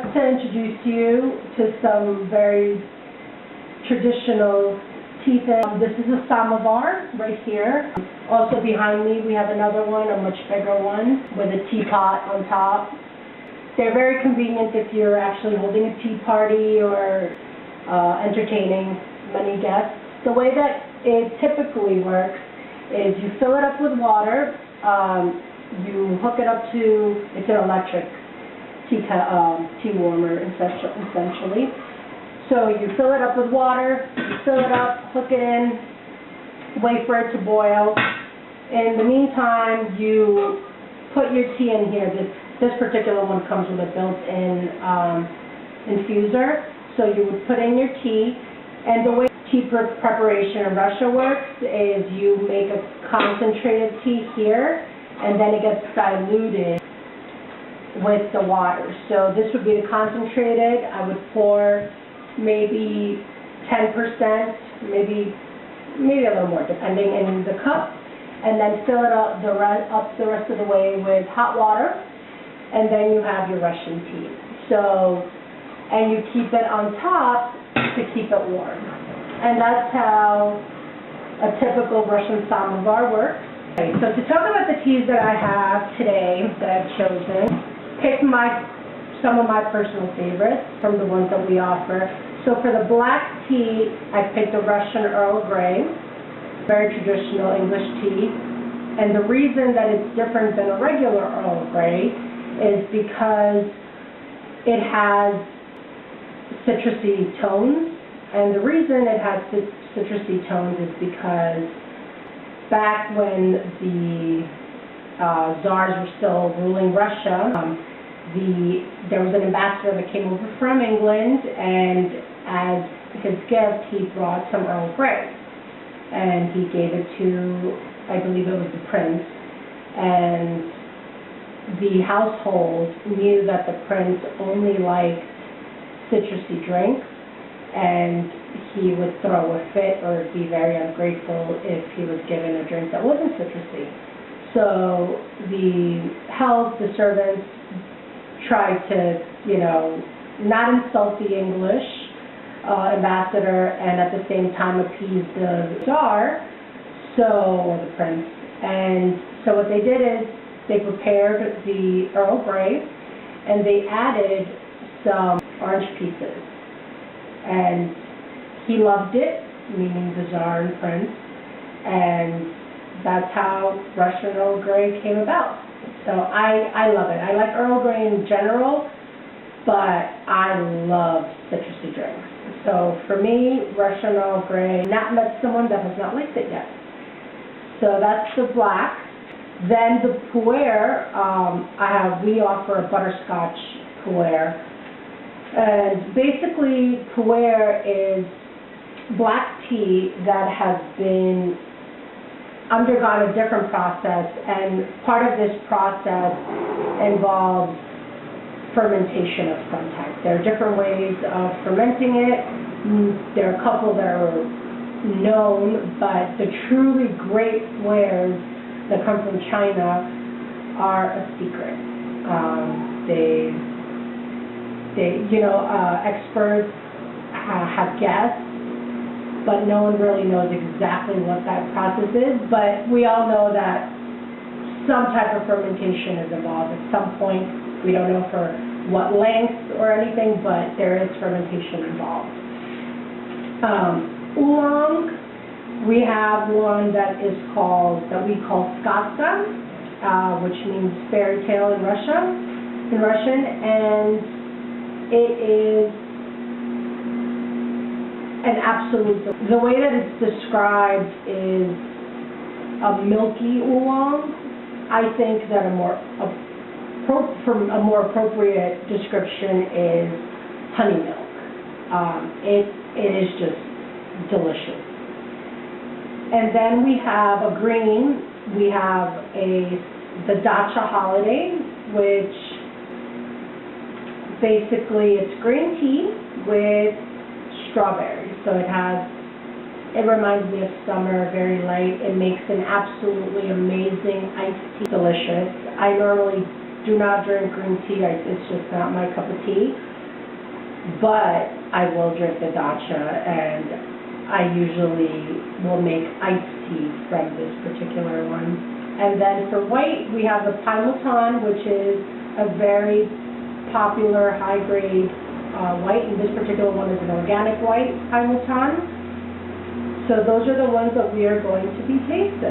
To introduce you to some very traditional tea things. This is a samovar right here. Also behind me we have another one, a much bigger one, with a teapot on top. They're very convenient if you're actually holding a tea party or entertaining many guests. The way that it typically works is you fill it up with water, you hook it up to, it's an electric tea warmer essentially. So you fill it up with water, you fill it up, hook it in, wait for it to boil. In the meantime, you put your tea in here. This particular one comes with a built-in infuser. So you would put in your tea, and the way tea preparation in Russia works is you make a concentrated tea here, and then it gets diluted with the water. So this would be the concentrated. I would pour maybe 10%, maybe a little more, depending, in the cup, and then fill it up the rest of the way with hot water, and then you have your Russian tea. So, and you keep it on top to keep it warm. And that's how a typical Russian samovar works. Okay, so to talk about the teas that I have today, that I've chosen, pick some of my personal favorites from the ones that we offer. So for the black tea, I picked a Russian Earl Grey, very traditional English tea. And the reason that it's different than a regular Earl Grey is because it has citrusy tones. And the reason it has citrusy tones is because back when the czars were still ruling Russia, there was an ambassador that came over from England, and as his gift, he brought some Earl Grey. And he gave it to, I believe it was the prince. And the household knew that the prince only liked citrusy drinks, and he would throw a fit or be very ungrateful if he was given a drink that wasn't citrusy. So the servants tried to, not insult the English ambassador and at the same time appease the Tsar, or the prince. And so what they did is they prepared the Earl Grey and they added some orange pieces. And he loved it, meaning the Tsar and prince, and that's how Russian Earl Grey came about. So I love it. I like Earl Grey in general, but I love citrusy drinks. So for me, Russian Earl Grey, not met someone that has not liked it yet. So that's the black. Then the pu'er, we offer a butterscotch pu'er. And basically, pu'er is black tea that has been undergone a different process, and part of this process involves fermentation of some type. There are different ways of fermenting it. There are a couple that are known, but the truly great wares that come from China are a secret. Experts have guessed, but no one really knows exactly what that process is. But we all know that some type of fermentation is involved at some point. We don't know for what length or anything, but there is fermentation involved. Oolong, we have one that we call Skazka, which means fairy tale in Russian, and it is an absolute. The way that it's described is a milky oolong. I think that a more appropriate description is honey milk. It is just delicious. And then we have a green. We have the Dacha Holiday, which basically it's green tea with strawberries. So it reminds me of summer, very light. It makes an absolutely amazing iced tea, delicious. I normally do not drink green tea. It's just not my cup of tea. But I will drink the dacha, and I usually will make iced tea from this particular one. And then for white, we have the Pai Mutan, which is a very popular high-grade white, and this particular one is an organic white Pai Mutan. So those are the ones that we are going to be tasting.